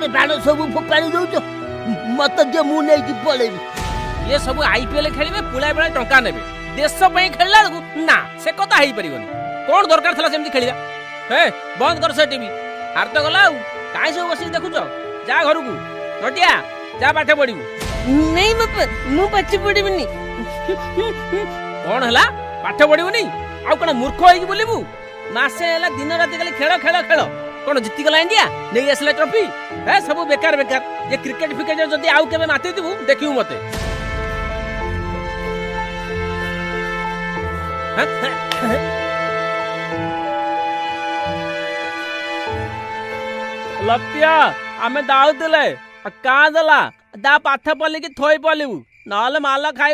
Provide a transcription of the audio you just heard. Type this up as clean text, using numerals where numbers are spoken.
बाण बाण सब फोपाड़ी दौच मत जे मु नहीं पड़ेबी ये सब आईपीएल खेलिबे पुलाय बेला टंका नेबे देश पई खेलला ना से कथा हेई परिबनी कोन दरकार थला सेमती खेलिया हे बंद कर से टीवी हार तो गला काई सब बसी देखुछ जा घर को नटिया जा पाठ पढिबू नहीं बापा मु पाठ पढ़िबनी कौन हला पाठ पढिबू नहीं आ कोन मूर्ख होई बोलिबू मासे हला दिन रात खाली खेल खेल खेल कौन जीति गला इंडिया नहीं आसले ट्रॉफी है सब बेकार बेकार ये क्रिकेट फिकेट जदी आउ केबे माती दिबू देखियो मते लतिया आमे दाउ दिले का दला दा पाठ पल्ली की थोई पलिबू नाले माला खाई